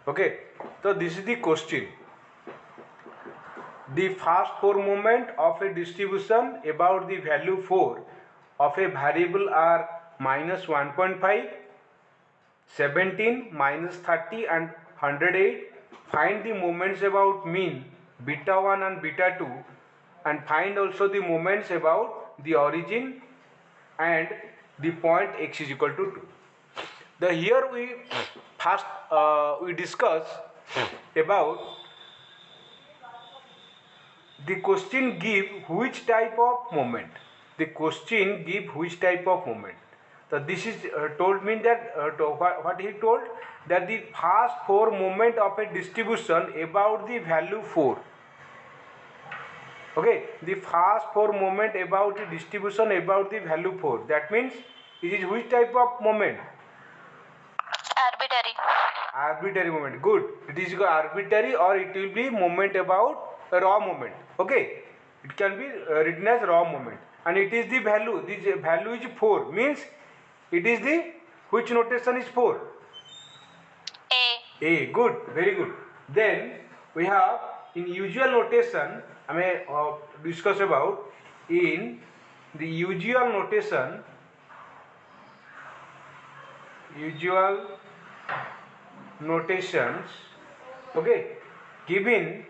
Okay, so this is the question. The first 4 moment of a distribution about the value 4 of a variable are minus 1.5, 17, minus 30 and 108. Find the moments about mean beta 1 and beta 2, and find also the moments about the origin and the point x is equal to 2. The here we first we discuss about the question give which type of moment. The question give which type of moment. So this is told mean that what he told, that the first 4 moment of a distribution about the value 4. Okay, the first 4 moment about the distribution about the value 4. That means it is which type of moment? Arbitrary. Arbitrary moment. Good. It is arbitrary, or it will be moment about a raw moment. Okay, it can be written as raw moment, and it is the value. This value is 4. Means it is the which notation is 4? A. A. Good. Very good. Then we have in usual notation. I may discuss about in the usual notation. Usual notations, okay, given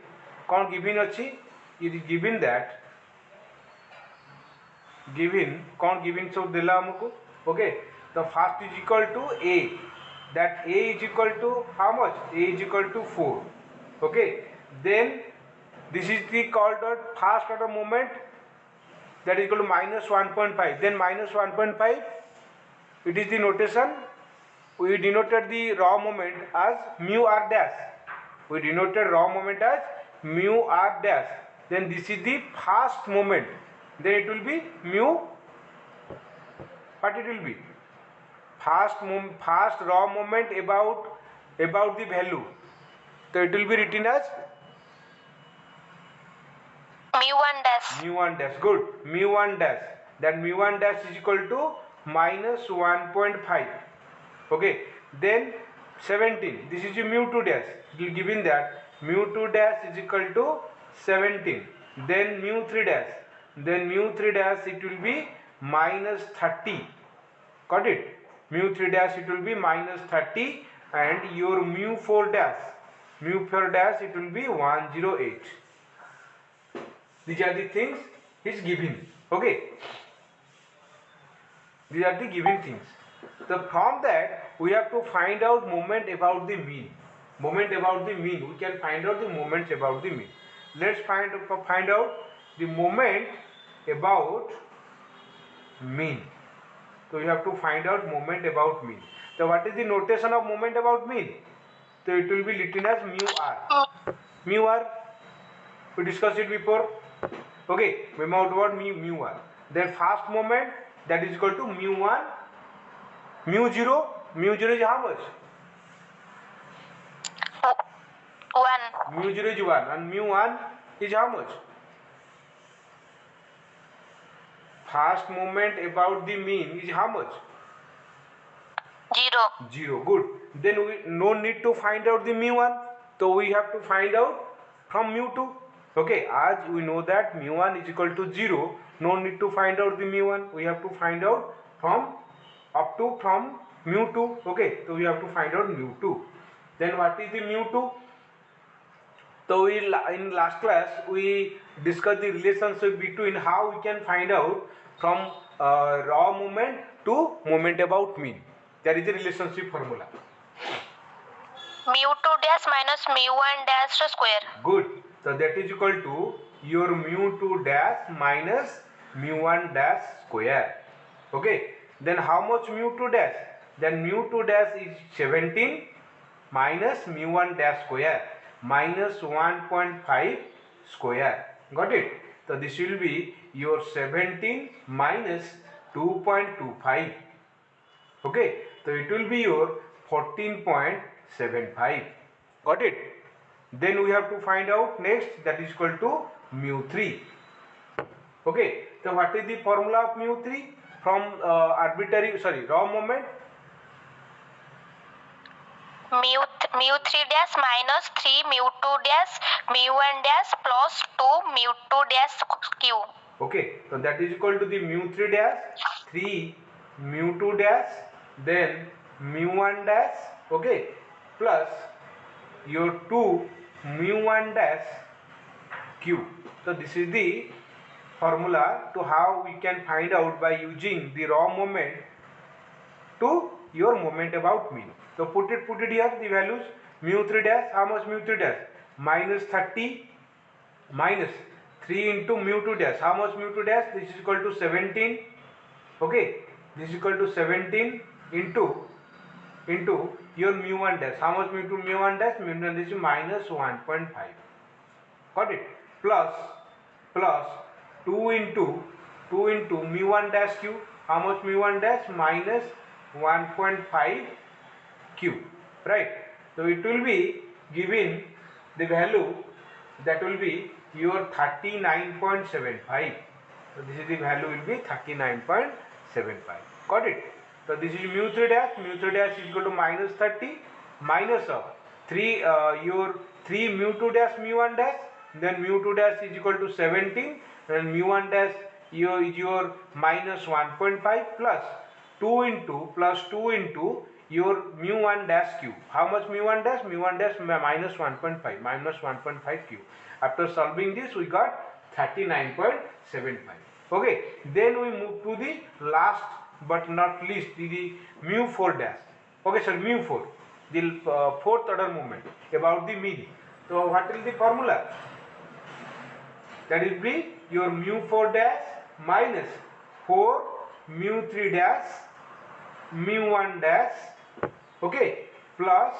कौन given अच्छी, it is given that given कौन given सब दिला हमको, okay, the first is equal to a, that a is equal to how much? A is equal to 4. Okay, then this is the called first order moment, that is equal to minus 1.5. then minus 1.5, it is the notation. We denoted the raw moment as mu r dash. We denoted raw moment as mu r dash. Then this is the first moment. Then it will be mu. What it will be? First raw moment about the value. So it will be written as mu1 dash. mu1 dash. Good. mu1 dash. That mu1 dash is equal to minus 1.5. Okay, then 17, this is a mu2 dash. It will given that mu2 dash is equal to 17. Then mu3 dash, then mu3 dash it will be minus 30. Got it? Mu3 dash it will be minus 30, and your mu4 dash it will be 108. These are the things is given. Okay, these are the given things. So from that we have to find out moment about the mean. Moment about the mean, we can find out the moments about the mean. Let's find out the moment about mean. So we have to find out moment about mean. So what is the notation of moment about mean? So it will be written as mu r. Mu r, we discussed it before. Okay, remember what mu r. Then first moment, that is equal to mu1. mu0 is how much? 1. mu0 is 1, and mu1 is how much? First moment about the mean is how much? 0. 0. Good. Then we no need to find out the mu1, so we have to find out from mu2. Okay, as we know that mu1 is equal to 0, no need to find out the mu1. We have to find out from mu2. Okay, so we have to find out mu2. Then what is the mu2? So we in last class we discussed the relationship between how we can find out from raw moment to moment about mean. There is a relationship formula. mu2 dash minus mu1 dash square. Good. So that is equal to your mu2 dash minus mu1 dash square. Okay. Then how much mu2 dash? Then mu2 dash is 17 minus mu1 dash square minus 1.5 square. Got it? So this will be your 17 minus 2.25. Okay. So it will be your 14.75. Got it? Then we have to find out next, that is equal to mu3. Okay. So what is the formula of mu3 from raw moment? mu3 dash minus 3 mu2 dash mu1 dash plus 2 mu2 dash q. Okay, so that is equal to the mu3 dash 3 mu2 dash then mu1 dash, okay, plus your 2 mu1 dash q. So this is the formula to how we can find out by using the raw moment to your moment about mean. So put it here, the values. Mu3 dash, how much mu3 dash? Minus 30 minus 3 into mu2 dash, how much mu2 dash? This is equal to 17. Okay, this is equal to 17 into your mu1 dash, how much mu1 dash? Mu1 dash is minus 1.5. got it? Plus 2 into mu1 dash q, how much mu1 dash? Minus 1.5 q, right? So it will be given the value that will be your 39.75. so this is the value will be 39.75. got it? So this is mu3 dash is equal to minus 30 minus of 3 your 3 mu2 dash mu1 dash, then mu2 dash is equal to 17 and mu1 dash is your minus 1.5 plus 2 into your mu1 dash q, how much mu1 dash? Mu1 dash minus 1.5 q. After solving this we got 39.75. okay, then we move to the last but not least the mu4 dash. okay sir, mu4, the fourth order moment about the mean. So what is the formula? That will be your mu4 dash minus 4 mu3 dash mu1 dash, okay, plus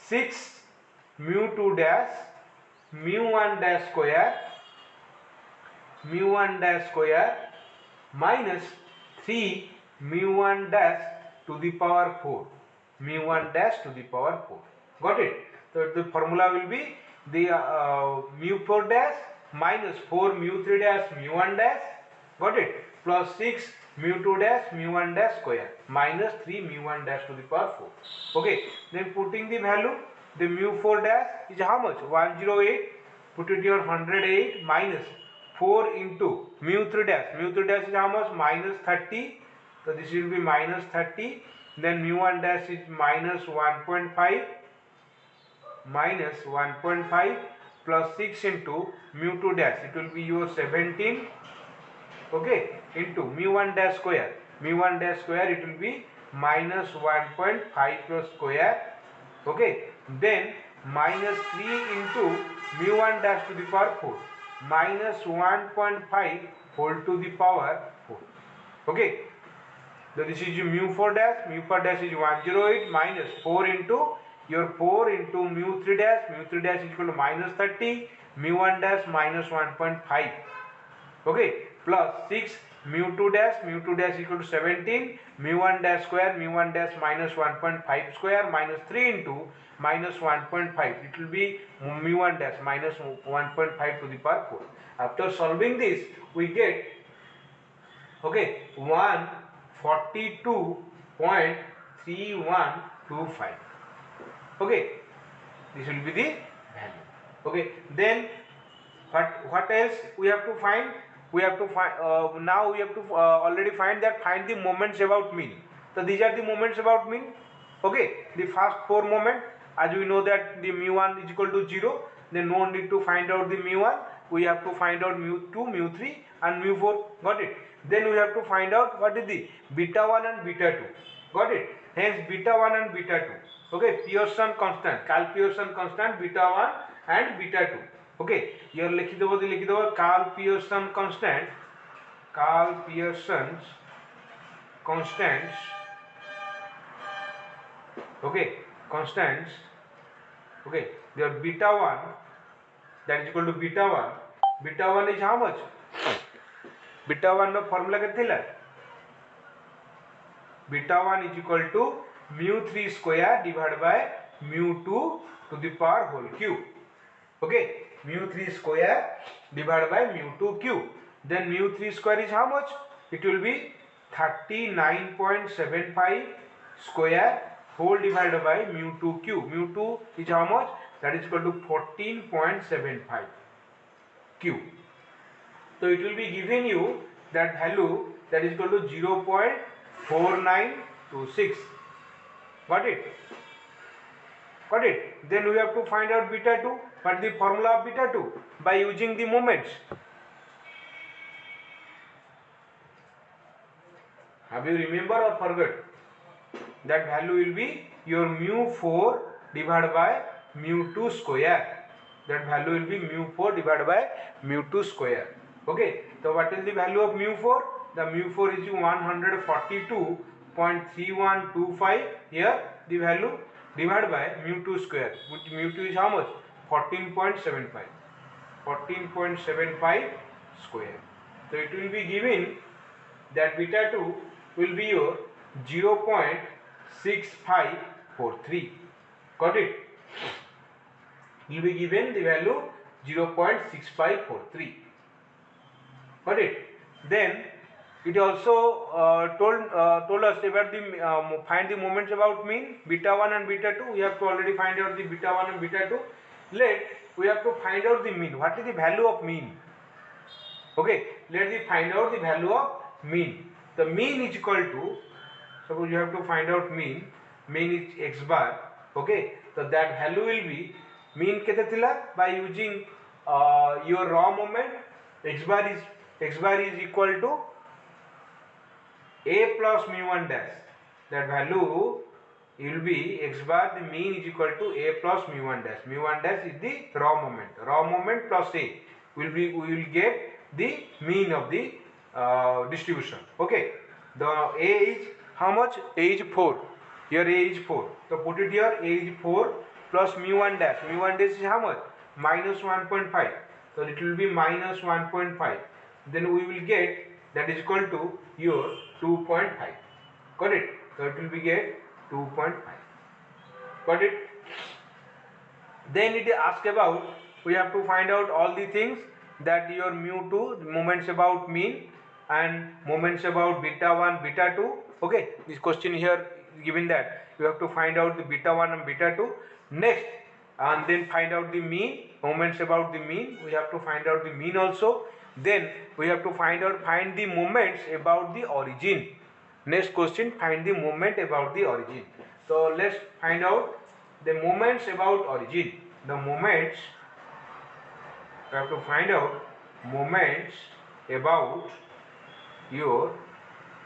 6 mu2 dash mu1 dash square minus 3 mu1 dash to the power 4, mu1 dash to the power 4. got it? So the formula will be the mu4 dash minus 4 mu3 dash mu1 dash, got it, plus 6 mu2 dash mu1 dash square minus 3 mu1 dash to the power 4. okay, then putting the value, the mu4 dash is how much? 108. put it here 108 minus 4 into mu3 dash is how much? Minus 30. so this will be minus 30. then mu1 dash is minus 1.5 plus 6 into mu2 dash, it will be your 17, okay, into mu1 dash square it will be minus 1.5 plus square, okay, then minus 3 into mu1 dash to the power 4 minus 1.5 whole to the power 4. okay, so this is your mu4 dash is 108 minus 4 into your 4 into mu3 dash is equal to minus 30, mu1 dash minus 1.5, okay, plus 6 mu2 dash equal to 17, mu1 dash minus 1.5 square minus 3 into minus 1.5, it will be mu1 dash minus 1.5 to the power 4. After solving this we get, okay, 142.3125. okay, this will be the value. okay, then what else we have to find? We have to find now we have to already find the moments about mean. So these are the moments about mean. okay, the first 4 moment, as we know that the mu1 is equal to 0, then no need to find out the mu1, we have to find out mu2, mu3 and mu4. got it? Then we have to find out what is the beta 1 and beta 2. got it? Hence beta 1 and beta 2. okay, Pearson constant, Carl Pearson constant beta 1 and beta 2. okay, here likhi devo Carl Pearson constants, okay, constants, okay, their beta 1 that is equal to beta 1 is how much? beta 1 no formula ke thila, beta 1 is equal to mu3 square divided by mu2 to the power whole cube. okay, mu3 square divided by mu2 cube. then mu3 square is how much? It will be 39.75 square 4 divided by mu 2 q. Mu 2 is how much? That is equal to 14.75 q. So it will be given you that value that is equal to 0.4926. Got it? Got it? Then we have to find out beta 2. What is the formula of beta 2? By using the moments. Have you remember or forgot? That value will be your mu 4 divided by mu 2 square. That value will be mu 4 divided by mu 2 square. Okay, so what is the value of mu 4? The mu 4 is 142.3125. Here the value divided by mu 2 square, which mu 2 is how much? 14.75. 14.75 square. So it will be given that beta 2 will be your 0.6543. Got it? Will be given the value 0.6543. Got it? Then it also told us about the find the moments about mean beta 1 and beta 2. We have to already find out the beta 1 and beta 2. We have to find out the mean. What is the value of mean? Okay, let us find out the value of mean. The mean is equal to, suppose you have to find out mean is x bar. Okay, so that value will be mean kete thila by using your raw moment. X bar is equal to a plus mu 1 dash. That value will be x bar, the mean is equal to a plus mu 1 dash. Mu 1 dash is the raw moment. Raw moment plus a we will get the mean of the distribution. Okay, the a is how much? A is 4. Here a is 4. So put it here. A is 4 plus mu 1 dash. Mu 1 dash is how much? Minus 1.5. So it will be minus 1.5. Then we will get that is equal to your 2.5. Got it? So it will be get 2.5. Got it? Then it asks about, we have to find out all the things that your mu 2 moments about mean and moments about beta 1 beta 2. Okay, this question here is given that you have to find out the beta 1 and beta 2 next, and then find out the mean, moments about the mean. We have to find out the mean also. Then we have to find the moments about the origin. Next question, find the moment about the origin. So let's find out the moments about origin. The moments, we have to find out moments about your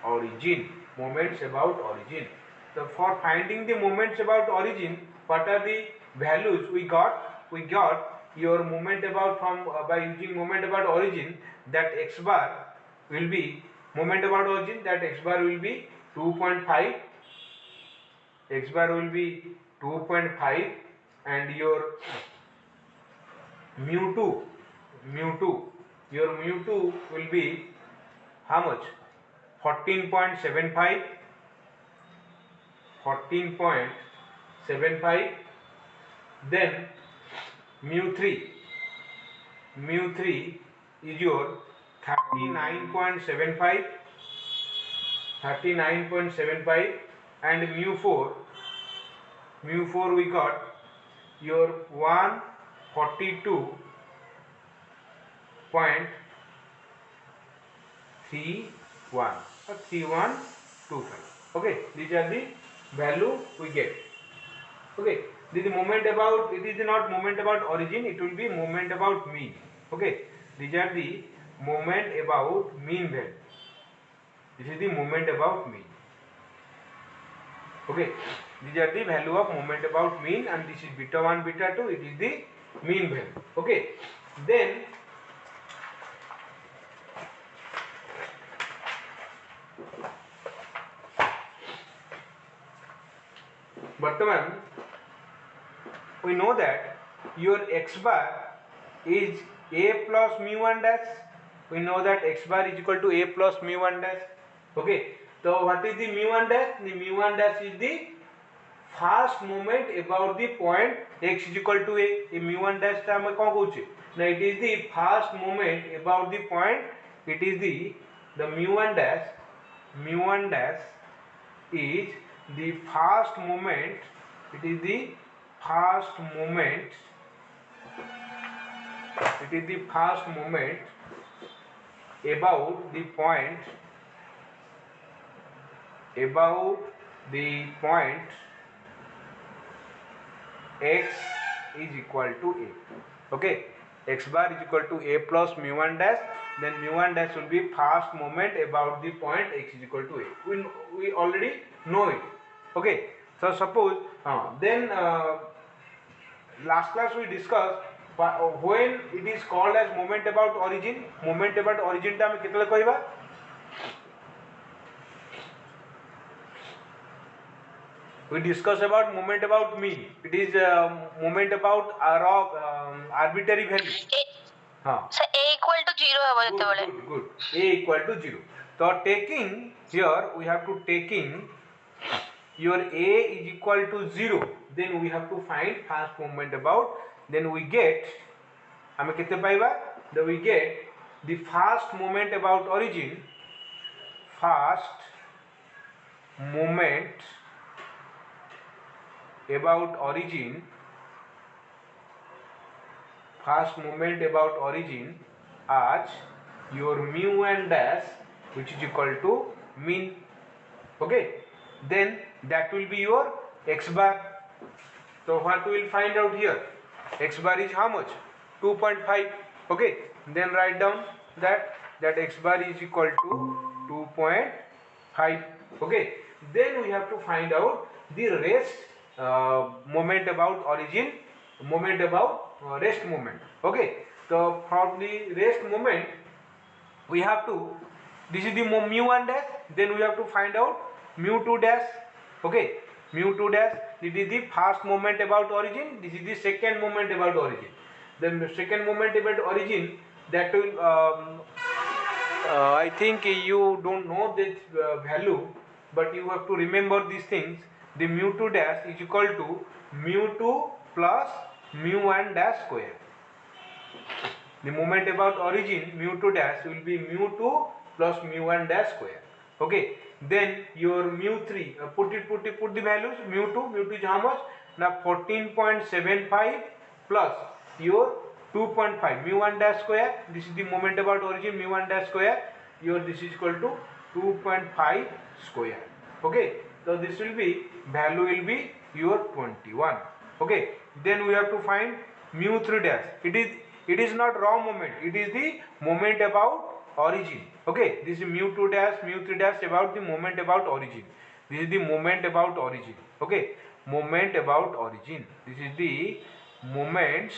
origin. Moments about origin. So for finding the moments about origin, what are the values we got? We got your moment about from by using moment about origin, that x bar will be moment about origin, that x bar will be 2.5. X bar will be 2.5, and your mu 2, your mu 2 will be how much? 14.75. Then mu 3 is your 39.75, and mu 4 we got your 142.31 or 3125. Okay, these are the value we get. Okay, this is moment about, it is not moment about origin, it will be moment about mean. Okay, these are the moment about mean value. This is the moment about mean. Okay, these are the value of moment about mean, and this is beta 1 beta 2, it is the mean value. Okay, then Bartaman, we know that your x bar is a plus mu 1 dash. We know that x bar is equal to a plus mu 1 dash. Okay, so what is the mu 1 dash? The mu 1 dash is the fast moment about the point x is equal to a. Mu 1 dash ta hame kon koche na, it is the fast moment about the point. It is the mu 1 dash is the fast movement, it is the fast movement, it is the fast movement about the point, about the point x is equal to a. Okay, x bar is equal to a plus mu1 dash, then mu1 dash will be fast movement about the point x is equal to a. We already know it. Okay, so suppose then last class we discussed when it is called as moment about origin. Moment about origin टा हमें कितने कहबा? We discuss about moment about mean. It is moment about arbitrary value. हाँ. So a equal to 0 है बोलते बोले. Good. A equal to 0. So taking here we have to taking your a is equal to 0. Then we have to find fast moment about. Then we get हमें कितने पाइबा? Then we get the fast moment about origin. Fast moment about origin, fast movement about origin as your mu and dash, which is equal to mean. Okay, then that will be your x bar. So what we will find out here, x bar is how much? 2.5. Okay, then write down that x bar is equal to 2.5. Okay, then we have to find out the rest moment about origin, moment about rest moment. Okay, so from the rest moment we have to, this is the mu1 dash, then we have to find out mu2 dash. Okay, mu2 dash, this is the first moment about origin, this is the second moment about origin. Then the second moment about origin, that will I think you don't know this value, but you have to remember these things. The mu2 dash is equal to mu2 plus mu1 dash square. The moment about origin mu2 dash will be mu2 plus mu1 dash square. Okay, then your mu3, put the values. mu2 is how much? Now 14.75 plus your 2.5 mu1 dash square. This is the moment about origin mu1 dash square. Your this is equal to 2.5 square. Okay, so this will be, value will be your 21. Okay, then we have to find mu3 dash. It is not raw moment, it is the moment about origin. Okay, this is mu2 dash, mu3 dash about the moment about origin. This is the moment about origin. Okay, moment about origin. This is the moments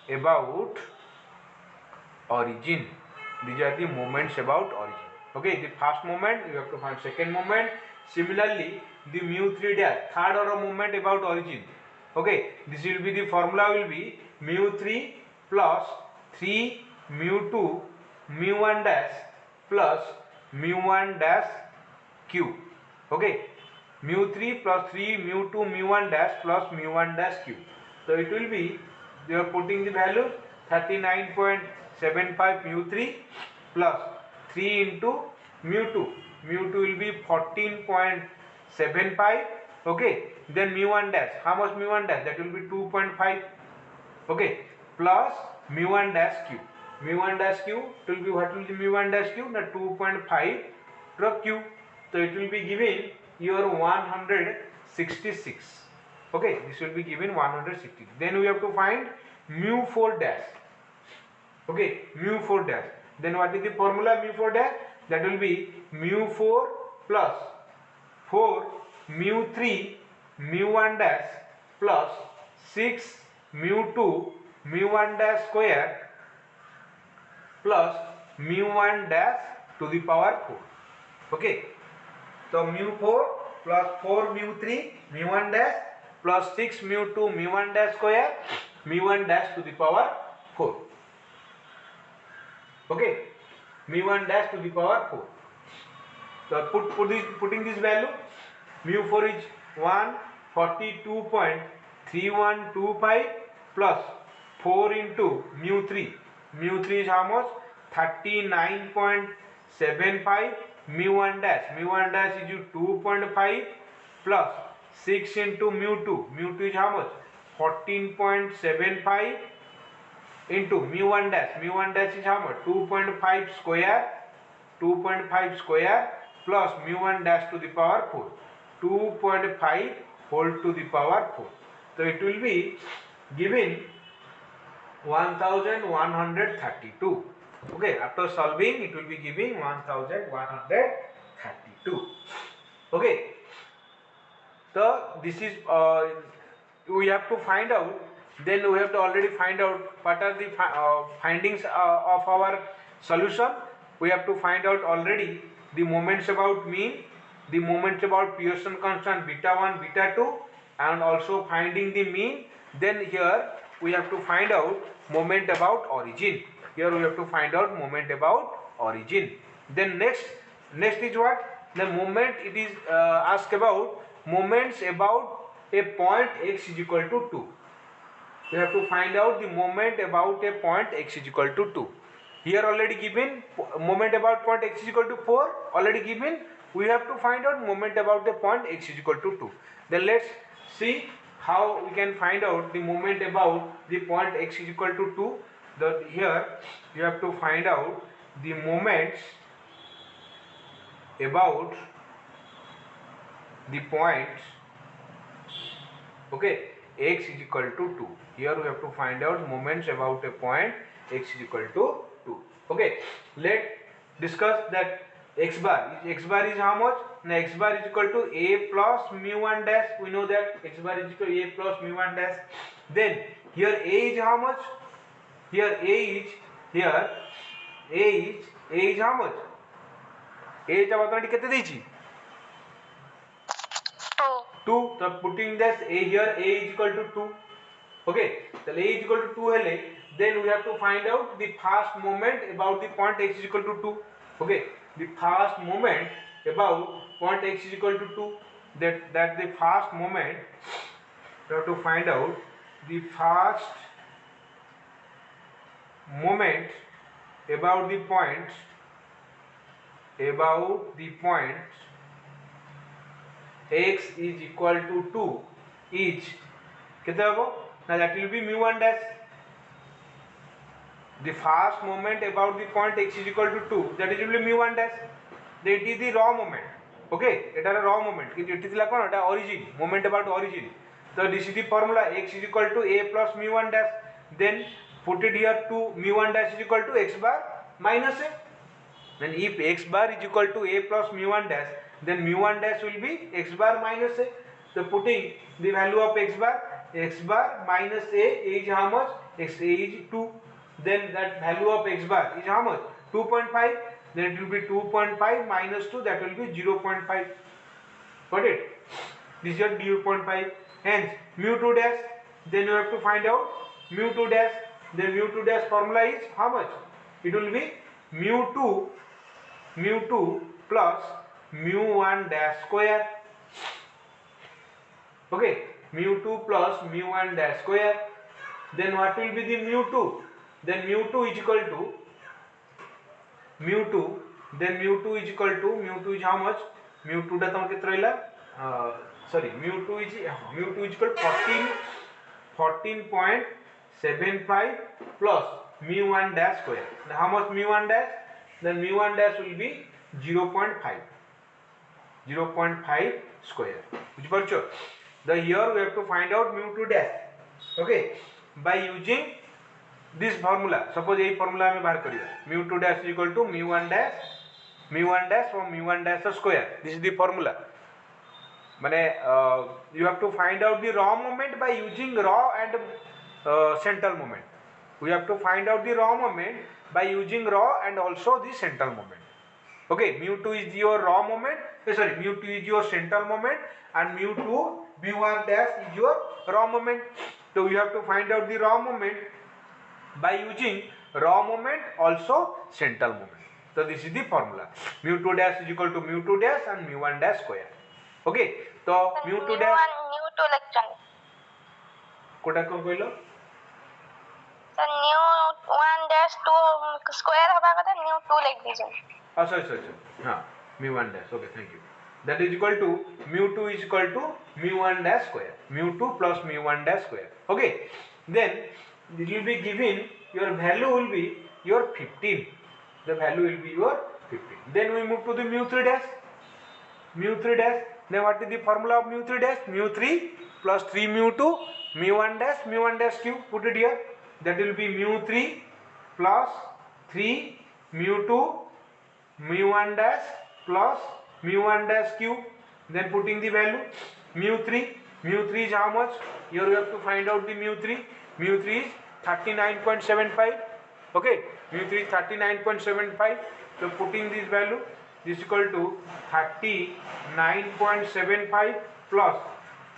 about origin. These are the moments about origin. Okay, the first moment you have to find second moment. Similarly, the mu3 dash, third order moment about origin. Okay, this will be, the formula will be mu3 plus 3 mu2 mu1 dash plus mu1 dash q. Okay, mu3 plus 3 mu2 mu1 dash plus mu1 dash q. So it will be, they are putting the value 39.75 mu3 plus 3 into mu2. mu2 will be 14.75. Okay, then mu1 dash, how much mu1 dash? That will be 2.5. Okay, plus mu1 dash q. mu1 dash q, it will be, what will be mu1 dash q? Now 2.5 plus q. So it will be giving your 166. Okay, this will be given 160. Then we have to find mu4 dash. Okay, mu4 dash. Then what is the formula mu4 dash? That will be mu4 plus 4 mu3 mu1 dash plus 6 mu2 mu1 dash square plus mu1 dash to the power 4. Okay, so mu4 plus 4 mu3 mu1 dash plus 6 mu2 mu1 dash square mu1 dash to the power 4. Okay, mu1 dash to the power 4. So putting this value, mu4 is 142.3125 plus 4 into mu3. mu3 is how much? 39.75. mu1 dash is 2.5 plus 6 into mu 2 is how much? 14.75 into mu 1 dash. Mu 1 dash is how much? 2.5 square. 2.5 square plus mu 1 dash to the power 4. 2.5 whole to the power 4. So it will be given 1132. Okay, after solving it will be giving 1132. Okay, so this is we have to find out. Then we have to already find out what are the findings of our solution. We have to find out already the moments about mean, the moments about Pearson constant beta 1 beta 2, and also finding the mean. Then here we have to find out moment about origin. Here we have to find out moment about origin. Then next is what? The moment it is asked about moments about a point x is equal to 2. We have to find out the moment about a point x is equal to 2. Here already given moment about point x is equal to 4 already given. We have to find out moment about the point x is equal to 2. Then let's see how we can find out the moment about the point x is equal to 2. That here you have to find out the moments about the points, okay, x is equal to 2. Here we have to find out moments about a point x is equal to 2. Okay, let's discuss that x bar is how much? Now x bar is equal to a plus mu 1 dash. We know that x bar is equal to a plus mu 1 dash. Then here a is how much? Here a is how much? a টা বর্তমানে কেটে দিয়েছি 2. So putting this a here, a is equal to 2. Okay, so a is equal to 2 hele, then we have to find out the first moment about the point x is equal to 2. Okay, the first moment about point x is equal to 2. That the first moment we have to find out the first moment about the points x is equal to 2 is কেতে হবো? Now that will be mu 1 dash. The first moment about the point x is equal to 2, that is will be mu 1 dash. That is the raw moment. Okay, এটা একটা raw moment, কিন্তু এটি ছিল কোন? এটা origin, moment about origin. So this is the formula, x is equal to a plus mu 1 dash. Then put it here, 2 mu 1 dash is equal to x bar minus a. Then if x bar is equal to a plus mu 1 dash, then mu 1 dash will be x bar minus a. So putting the value of x bar minus a is how much? X a is 2. Then that value of x bar is how much? 2.5. Then it will be 2.5 minus 2, that will be 0.5. Got it? This is your 0.5. Hence mu 2 dash. Then you have to find out mu 2 dash. Then mu 2 dash formula is how much? It will be mu 2 plus mu 1 dash square. Okay, mu 2 plus mu 1 dash square. Then what will be the mu 2? Then mu 2 is equal to mu 2. Then mu 2 is equal to mu 2 is how much? Mu 2 টা তোমার ক্ষেত্রে হইলা sorry, mu 2 is equal to 14.75 plus mu 1 dash square. Now how much mu 1 dash? Then mu 1 dash will be 0.5 square. বুঝতে পারছো? The here we have to find out mu 2 dash. Okay, by using this formula. Suppose এই formula আমি বার করি, mu 2 dash is equal to mu 1 dash from mu 1 dash square. This is the formula. মানে you have to find out the raw moment by using raw and central moment. We have to find out the raw moment by using raw and also the central moment. Okay, mu 2 is your raw moment, mu 2 is your central moment, and mu 1 dash is your raw moment. So you have to find out the raw moment by using raw moment also central moment. So this is the formula. Mu 2 dash is equal to mu 2 dash and mu 1 dash square. Okay, so mu 2 dash mu 2 লেখছেন কোটা কোন কইলো? Sir mu 1 dash 2 square হবা কথা mu 2 লিখ দিছেন। আচ্ছা, হ্যাঁ mu 1 dash. Okay, thank you. that is equal to mu2 is equal to mu1 dash square, mu2 plus mu1 dash square. Okay, then it will be given, your value will be your 15, the value will be your 15. Then we move to the mu3 dash, mu3 dash. Then what is the formula of mu3 dash? Mu3 plus 3 mu2 mu1 dash cube, put it here, that will be mu3 plus 3 mu2 mu1 dash plus mu1 dash cube. Then putting the value mu3 is how much? Here you have to find out the mu3 is 39.75. okay, mu3 is 39.75. so putting this value, this is equal to 39.75 plus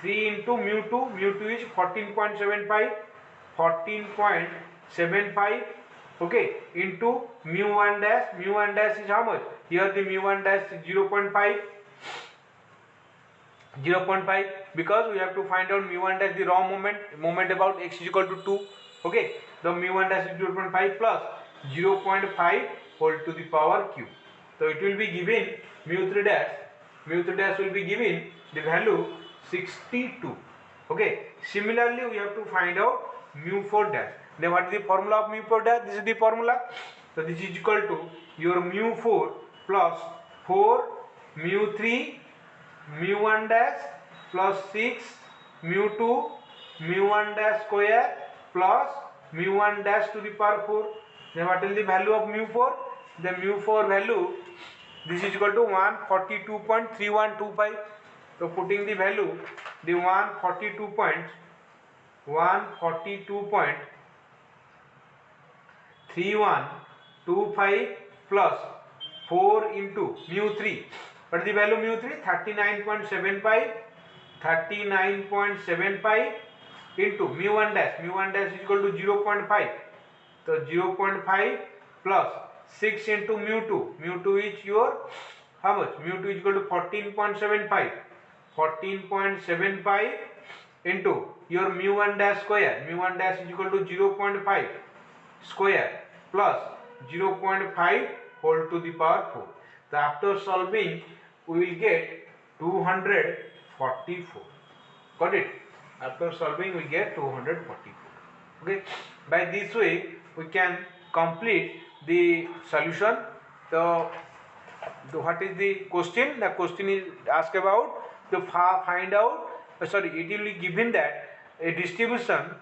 3 into mu2 is 14.75 okay, into mu1 dash is how much? Here the mu1 dash is 0.5 because we have to find out mu1 dash, the raw moment about x is equal to 2. okay, the mu1 dash is 0.5 plus 0.5 whole to the power cube. So it will be given mu3 dash will be given the value 62. okay, similarly we have to find out mu4 dash. Then what is the formula of mu4 dash? This is the formula. So this is equal to your mu4 plus 4 mu3 mu1 dash plus 6 mu2 mu1 dash square plus mu1 dash to the power 4. Then what is the value of mu4? The mu4 value, this is equal to 142.3125. So putting the value, the 142.3125 plus 4 into mu3. What is the value of mu3? 39.75 into mu1 dash is equal to 0.5. So 0.5 plus 6 into mu2 is your how much? mu2 is equal to 14.75 into your mu1 dash square, mu1 dash is equal to 0.5 square plus 0.5 whole to the power 4. So after solving we will get 244. got it? After solving we get 244. okay, by this way we can complete the solution. So what is the question? The question is asked about to find out, sorry, it will be given that a distribution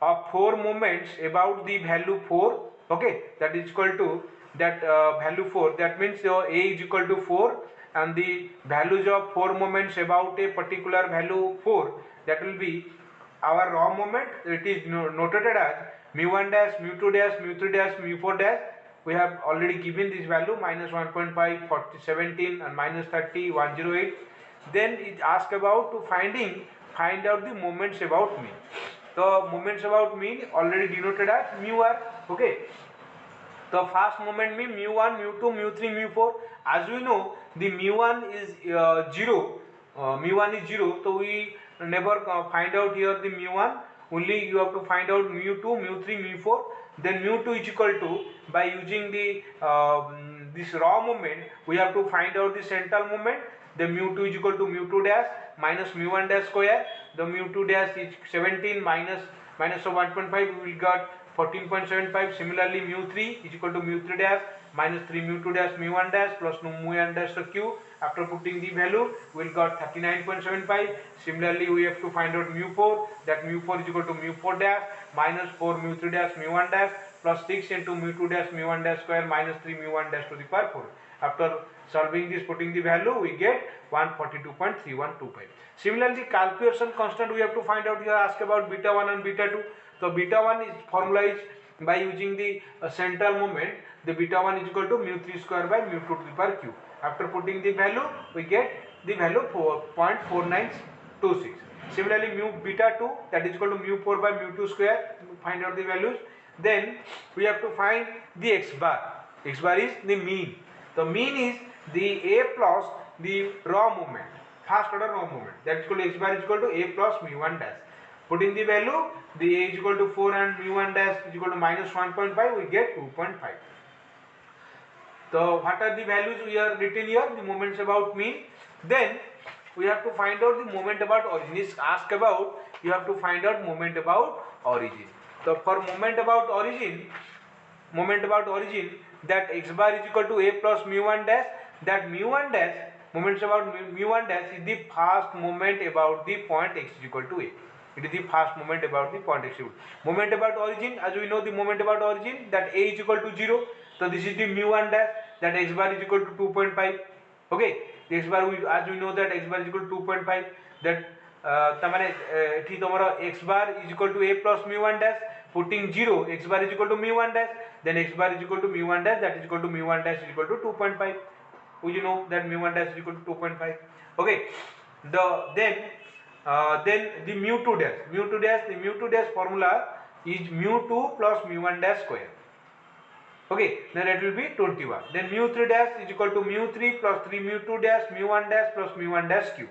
of 4 moments about the value 4, okay, that is equal to that value 4, that means A is equal to 4 and the values of 4 moments about a particular value 4, that will be our raw moment. It is noted as mu1 dash, mu2 dash, mu3 dash, mu4 dash. We have already given this value minus 1.5, 40, 17 and minus 30, 108. Then it asks about to find out the moments about mean. The moments about mean already denoted as mu r. okay, the first moment mean mu1, mu2, mu3, mu4. As we know the mu1 is 0, so we never find out here the mu1, only you have to find out mu2, mu3, mu4. Then mu2 is equal to, by using the this raw moment, we have to find out the central moment. The mu2 is equal to mu2 dash minus mu1 dash square. The mu2 dash is 17 minus of 1.5, we will get 14.75. Similarly mu3 is equal to mu3 dash minus 3 mu2 dash mu1 dash plus mu1 dash cube. After putting the value we will got 39.75. Similarly we have to find out mu4, that mu4 is equal to mu4 dash minus 4 mu3 dash mu1 dash plus 6 into mu2 dash mu1 dash square minus 3 mu1 dash to the power 4. After solving this, putting the value, we get 142.3125. Similarly, calculation constant we have to find out here, ask about beta 1 and beta 2. So beta 1 is formalized by using the central moment. The beta 1 is equal to mu3 square by mu2 to the power cube. After putting the value, we get the value 4.4926. Similarly, mu beta 2, that is equal to mu4 by mu2 square. Find out the values. Then we have to find the x bar. X bar is the mean. The mean is the A plus the raw moment, first order raw moment, that is equal to x bar is equal to A plus mu1 dash. Putting the value, the A is equal to 4 and mu1 dash is equal to minus 1.5, we get 2.5. So what are the values we are written here? The moments about mean. Then we have to find out the moment about origin. Is asked about, you have to find out moment about origin. So for moment about origin, that x bar is equal to a plus mu1 dash, that mu1 dash, moments about mu1 dash is the first moment about the point x is equal to a. It is the first moment about the point x is equal to. Moment about origin, as we know the moment about origin, that a is equal to 0. So this is the mu1 dash, that x bar is equal to 2.5. Okay, x bar, as we know that x bar is equal to 2.5, that tamane ethi tomara x bar is equal to a plus mu1 dash, putting 0, x bar is equal to mu1 dash, then x bar is equal to mu1 dash, that is equal to mu1 dash is equal to 2.5. You know that mu1 dash is equal to 2.5. Okay, then the mu2 dash, the mu2 dash formula is mu2 plus mu1 dash square. Okay, then it will be 21. Then mu3 dash is equal to mu3 plus 3 mu2 dash mu1 dash plus mu1 dash cube.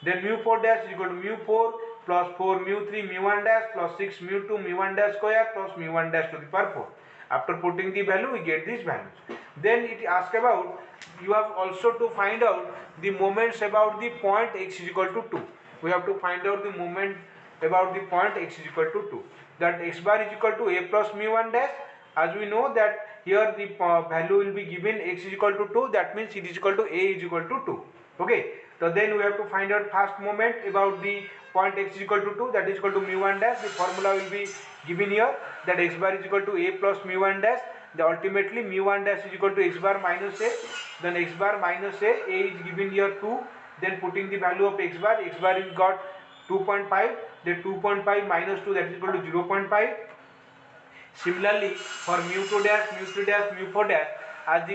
Then mu4 dash is equal to mu4 plus 4 mu3 mu1 dash plus 6 mu2 mu1 dash square plus mu1 dash to the power 4. After putting the value, we get these values. Then it asks about, you have also to find out the moments about the point x is equal to 2. We have to find out the moment about the point x is equal to 2. That x bar is equal to a plus mu1 dash. As we know that here the value will be given x is equal to 2, that means it is equal to a is equal to 2. Okay, so then we have to find out first moment about the point x is equal to 2, that is equal to mu1 dash. The formula will be given here, that x bar is equal to a plus mu1 dash. The ultimately mu1 dash is equal to x bar minus a, then x bar minus a is given here 2, then putting the value of x bar is got 2.5, then 2.5 minus 2, that is equal to 0.5. Similarly, for mu2 dash, mu3 dash, mu4 dash, as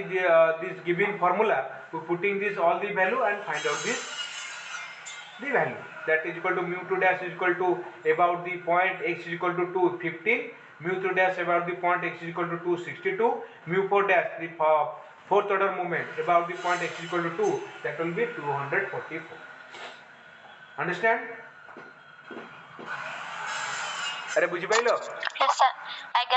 this given formula, we putting this all the value and find out the value. That is equal to mu2 dash is equal to about the point x is equal to 2, 15. Mu3 dash about the point x is equal to 2, 62. Mu4 dash, the fourth order moment about the point x is equal to 2, that will be 244. Understand? अरे बुझी pilo? Yes, sir. I